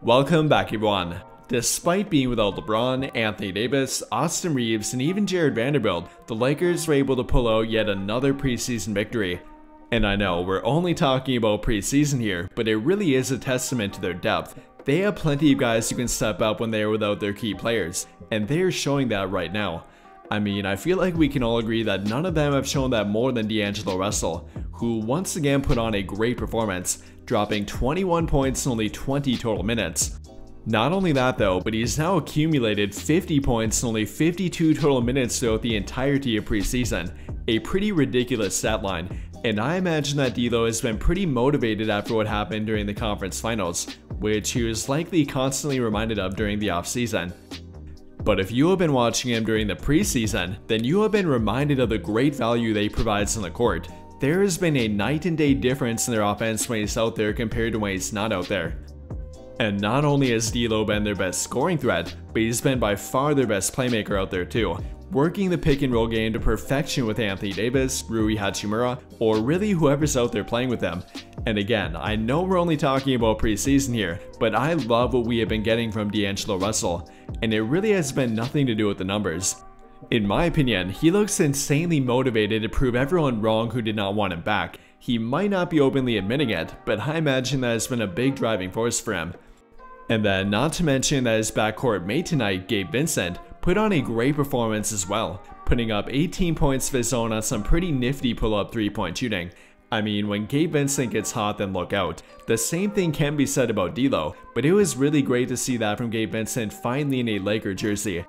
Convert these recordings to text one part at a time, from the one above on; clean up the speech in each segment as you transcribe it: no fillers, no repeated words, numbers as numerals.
Welcome back, everyone. Despite being without LeBron, Anthony Davis, Austin Reeves, and even Jared Vanderbilt, the Lakers were able to pull out yet another preseason victory. And I know we're only talking about preseason here, but it really is a testament to their depth. They have plenty of guys who can step up when they are without their key players, and they are showing that right now. I mean, I feel like we can all agree that none of them have shown that more than D'Angelo Russell, who once again put on a great performance, dropping 21 points in only 20 total minutes. Not only that though, but he's now accumulated 50 points in only 52 total minutes throughout the entirety of preseason, a pretty ridiculous stat line, and I imagine that D'Lo has been pretty motivated after what happened during the conference finals, which he was likely constantly reminded of during the offseason. But if you have been watching him during the preseason, then you have been reminded of the great value that he provides on the court. There has been a night and day difference in their offense when he's out there compared to when he's not out there. And not only has D'Lo been their best scoring threat, but he's been by far their best playmaker out there too, working the pick and roll game to perfection with Anthony Davis, Rui Hachimura, or really whoever's out there playing with them. And again, I know we're only talking about preseason here, but I love what we have been getting from D'Angelo Russell, and it really has been nothing to do with the numbers. In my opinion, he looks insanely motivated to prove everyone wrong who did not want him back. He might not be openly admitting it, but I imagine that has been a big driving force for him. And then not to mention that his backcourt mate tonight, Gabe Vincent, put on a great performance as well, putting up 18 points of his own on some pretty nifty pull-up three-point shooting. I mean, when Gabe Vincent gets hot, then look out. The same thing can be said about D'Lo, but it was really great to see that from Gabe Vincent finally in a Laker jersey.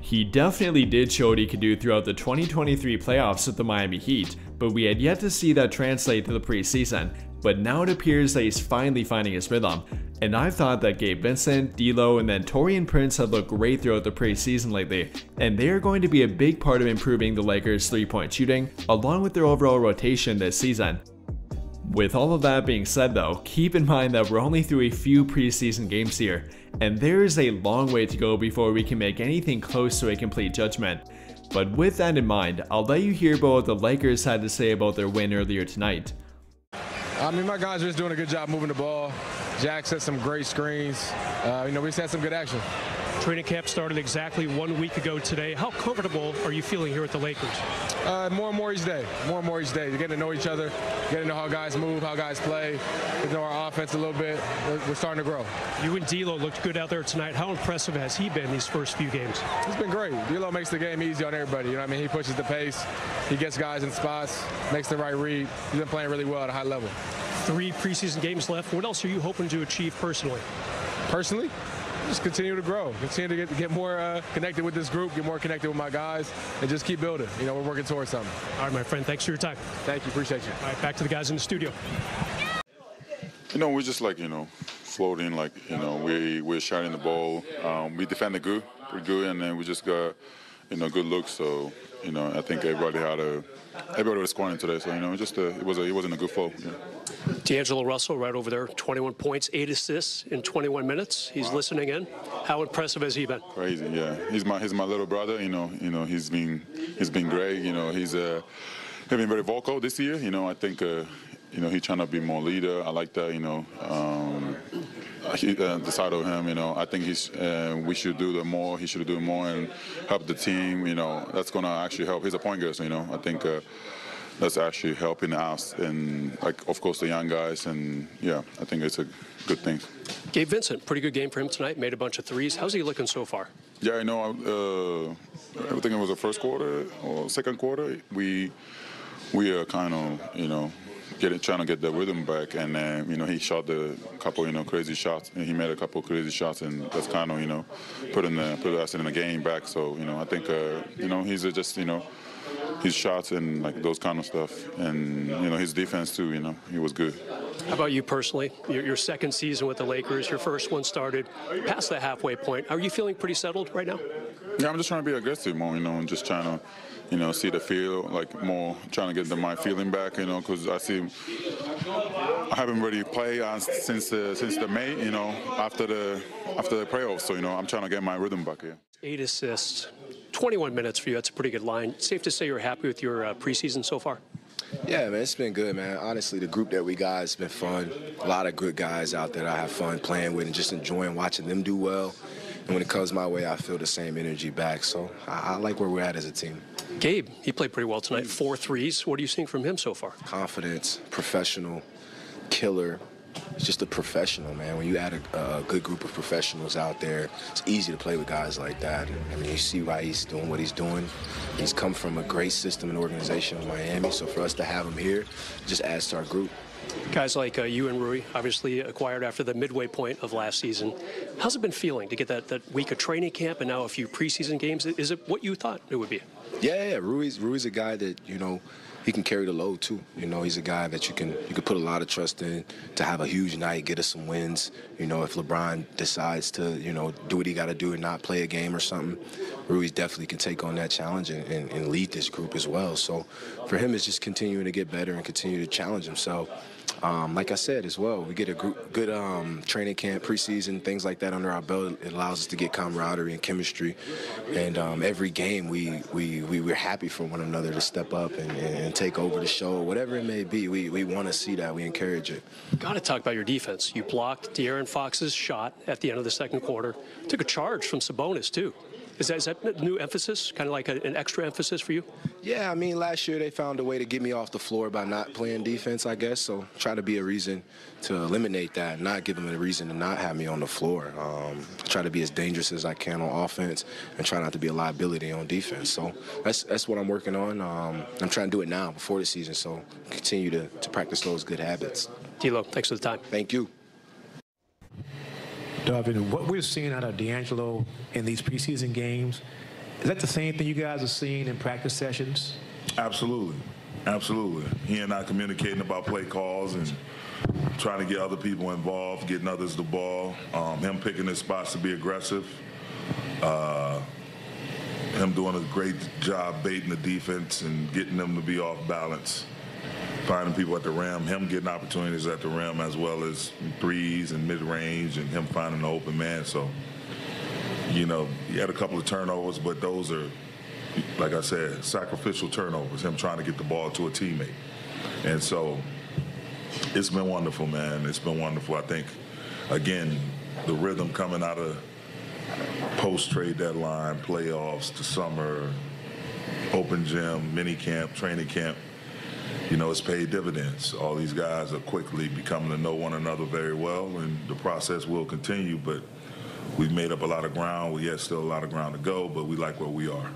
He definitely did show what he could do throughout the 2023 playoffs with the Miami Heat, but we had yet to see that translate to the preseason. But now it appears that he's finally finding his rhythm, and I've thought that Gabe Vincent, D'Lo, and then Taurean Prince have looked great throughout the preseason lately, and they are going to be a big part of improving the Lakers' three-point shooting, along with their overall rotation this season. With all of that being said though, keep in mind that we're only through a few preseason games here, and there is a long way to go before we can make anything close to a complete judgment. But with that in mind, I'll let you hear about what the Lakers had to say about their win earlier tonight. I mean, my guys are just doing a good job moving the ball. Jack set some great screens. We just had some good action. Training camp started exactly 1 week ago today. How comfortable are you feeling here at the Lakers? More and more each day. More and more each day. You're getting to know each other, getting to know how guys move, how guys play, getting to know our offense a little bit. We're starting to grow. You and D'Lo looked good out there tonight. How impressive has he been these first few games? He's been great. D'Lo makes the game easy on everybody. You know what I mean? He pushes the pace. He gets guys in spots, makes the right read. He's been playing really well at a high level. 3 preseason games left. What else are you hoping to achieve personally? Personally? Just continue to grow, continue to get more connected with this group, get more connected with my guys, and just keep building. You know, we're working towards something. All right, my friend, thanks for your time. Thank you, appreciate you. All right, back to the guys in the studio. You know, we're just like, floating, we're shooting the ball. We defended good, pretty good, and then we just got, good looks. So, I think everybody was scoring today. So, it wasn't a good flow. Yeah. D'Angelo Russell right over there, 21 points, 8 assists in 21 minutes. He's listening in. How impressive has he been? Crazy, yeah. He's my little brother. He's been great. He's been very vocal this year. I think he's trying to be more leader. I like that. The side of him. I think we should do more. He should do more and help the team. That's gonna actually help. He's a point guard, so I think. That's actually helping us and, of course, the young guys. And, yeah, I think it's a good thing. Gabe Vincent, pretty good game for him tonight. Made a bunch of threes. How's he looking so far? Yeah, I think it was the first quarter or second quarter. We are kind of, trying to get the rhythm back. And, he shot a couple, crazy shots. And he made a couple crazy shots. And that's kind of, put us in the game back. So, I think, he's just, his shots and those kind of stuff, and his defense too. He was good. How about you personally? Your second season with the Lakers, your first one started past the halfway point. Are you feeling pretty settled right now? Yeah, I'm just trying to be aggressive more, and just trying to, see the field, more trying to get my feeling back, because I haven't really played since the May, after the playoffs. So, I'm trying to get my rhythm back here. 8 assists, 21 minutes for you. That's a pretty good line. Safe to say you're happy with your preseason so far? Yeah, man, it's been good, man. Honestly, the group that we got has been fun. A lot of good guys out there that I have fun playing with and just enjoying watching them do well. And when it comes my way, I feel the same energy back. So I like where we're at as a team. Gabe, he played pretty well tonight, 4 threes. What are you seeing from him so far? Confidence, professional, killer. He's just a professional, man. When you add a good group of professionals out there, it's easy to play with guys like that. And, I mean, you see why he's doing what he's doing. He's come from a great system and organization in Miami, so for us to have him here just adds to our group. Guys like you and Rui, obviously acquired after the midway point of last season. How's it been feeling to get that week of training camp and now a few preseason games? Is it what you thought it would be? Yeah. Rui's a guy that, he can carry the load too. He's a guy that you can put a lot of trust in to have a huge night, get us some wins. If LeBron decides to, do what he got to do and not play a game or something, Rui definitely can take on that challenge and lead this group as well. So for him, it's just continuing to get better and continue to challenge himself. Like I said as well, we get a good training camp, preseason, things like that under our belt. It allows us to get camaraderie and chemistry. And every game, we're happy for one another to step up and take over the show, whatever it may be. We want to see that. We encourage it. Got to talk about your defense. You blocked De'Aaron Fox's shot at the end of the second quarter. Took a charge from Sabonis, too. Is that a new emphasis, kind of like an extra emphasis for you? Yeah, I mean, last year they found a way to get me off the floor by not playing defense, I guess. So try to be a reason to eliminate that, not give them a reason to not have me on the floor. Try to be as dangerous as I can on offense and try not to be a liability on defense. So that's what I'm working on. I'm trying to do it now before the season, so continue to practice those good habits. D'Lo, thanks for the time. Thank you. Darvin, what we're seeing out of D'Angelo in these preseason games, is that the same thing you guys are seeing in practice sessions? Absolutely. He and I communicating about play calls and trying to get other people involved, getting others the ball, him picking his spots to be aggressive, him doing a great job baiting the defense and getting them to be off balance. Finding people at the rim, him getting opportunities at the rim as well as threes and mid-range, and him finding the open man. So, he had a couple of turnovers, but those are, like I said, sacrificial turnovers, him trying to get the ball to a teammate. And so it's been wonderful, man. It's been wonderful. I think, again, the rhythm coming out of post-trade deadline, playoffs, the summer, open gym, mini camp, training camp, it's paid dividends. All these guys are quickly becoming to know one another very well, and the process will continue, but we've made up a lot of ground. We have still a lot of ground to go, but we like where we are.